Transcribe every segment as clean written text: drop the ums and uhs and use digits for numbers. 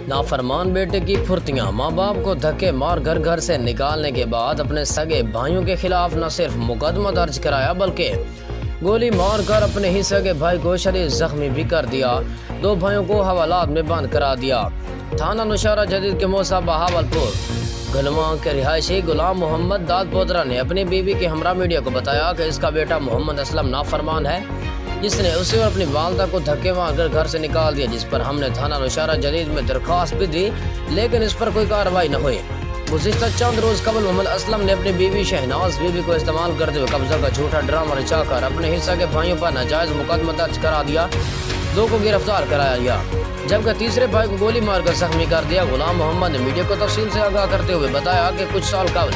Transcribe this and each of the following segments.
नाफरमान बेटे की फुर्तियां। माँ बाप को धक्के मार घर से निकालने के बाद अपने सगे भाइयों के खिलाफ न सिर्फ मुकदमा दर्ज कराया बल्कि गोली मार कर अपने ही सगे भाई को शदीद जख्मी भी कर दिया। दो भाइयों को हवालात में बंद करा दिया। थाना नौशहरा जदीद के मौसा बहावलपुर गलवा के रिहायशी गुलाम मोहम्मद दादपोदरा ने अपनी बीवी के हमरा मीडिया को बताया कि इसका बेटा मोहम्मद असलम नाफरमान है, जिसने उसे और अपनी वालदा को धक्के मारकर घर से निकाल दिया, जिस पर हमने थाना नौशहरा जदीद में दरख्वास्त भी दी, लेकिन इस पर कोई कार्रवाई न हुई। गुज़िश्ता चंद रोज कबल मोहम्मद असलम ने अपनी बीवी शहनाज बीबी को इस्तेमाल करते हुए कब्जा का झूठा ड्रामा रचाकर अपने हिस्सा के भाइयों पर नाजायज मुकदमा दर्ज करा दिया। दो को गिरफ्तार कराया गया, जबकि तीसरे भाई को गोली मारकर जख्मी कर दिया। गुलाम मोहम्मद ने मीडिया को तफसील से आगाह करते हुए बताया कि कुछ साल कबल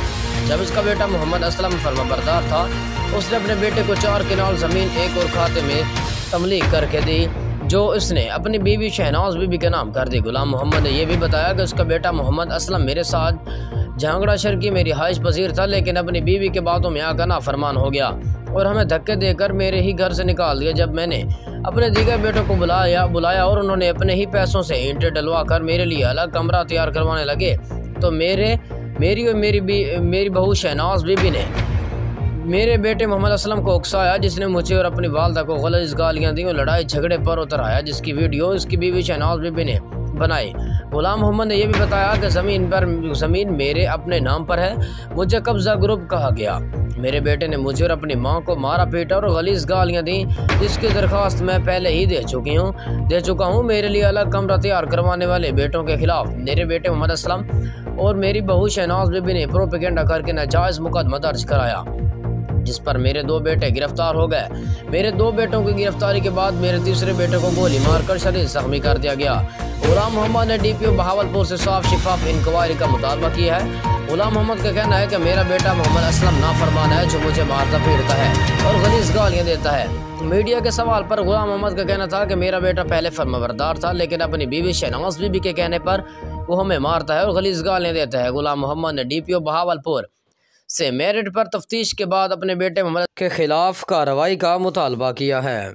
जब इसका बेटा मोहम्मद असलम फर्माबरदार था, उसने अपने बेटे को 4 किनाल ज़मीन एक और खाते में तमलीक करके दी, जो उसने अपनी बीवी शहनाज बीबी के नाम कर दी। गुलाम मोहम्मद ने यह भी बताया कि उसका बेटा मोहम्मद असलम मेरे साथ झांगड़ा शहर की मेरी रिहाइश पजीर था, लेकिन अपनी बीवी के बातों में आकर नाफरमान हो गया और हमें धक्के देकर मेरे ही घर से निकाल दिया। जब मैंने अपने दीगर बेटों को बुलाया और उन्होंने अपने ही पैसों से ईंटें डलवा कर मेरे लिए अलग कमरा तैयार करवाने लगे, तो मेरी बहू शहनाज बीबी ने मेरे बेटे मोहम्मद असलम को उकसाया, जिसने मुझे और अपनी वालदा को गलत गालियां दी और लड़ाई झगड़े पर उतर आया, जिसकी वीडियो इसकी बीवी शहनाज बीबी ने बनाई। गुलाम मोहम्मद ने यह भी बताया कि ज़मीन मेरे अपने नाम पर है, मुझे कब्जा ग्रुप कहा गया। मेरे बेटे ने मुझे और अपनी मां को मारा पीटा और गलीज़ गालियां दी, जिसकी दरख्वास्त मैं पहले ही दे चुका हूं। मेरे लिए अलग कमरा तैयार करवाने वाले बेटों के खिलाफ मेरे बेटे मोहम्मद असलम और मेरी बहू शहनाज बीबी ने प्रोपेगेंडा करके नाजायज मुकदमा दर्ज कराया, जिस पर मेरे 2 बेटे गिरफ्तार हो गए। मेरे 2 बेटों की गिरफ्तारी के बाद मेरे तीसरे बेटे को गोली मारकर शदीद जख्मी कर दिया गया। गुलाम मोहम्मद ने DPO बहावलपुर से साफ शिफाफ इंक्वायरी का मुतालबा किया है। गुलाम मोहम्मद का कहना है कि मेरा बेटा मोहम्मद असलम नाफरमान है, जो मुझे मारता पीटता है और गलीज़ गालियां देता है। मीडिया के सवाल पर गुलाम मोहम्मद का कहना था कि मेरा बेटा पहले फर्माबरदार था, लेकिन अपनी बीवी शहनाज बीबी के कहने पर वो हमें मारता है और गलीज़ गालियां देता है। गुलाम मोहम्मद ने DPO बहावलपुर से मेरिट पर तफ्तीश के बाद अपने बेटे मोहम्मद के खिलाफ कार्रवाई का मुतालबा किया है।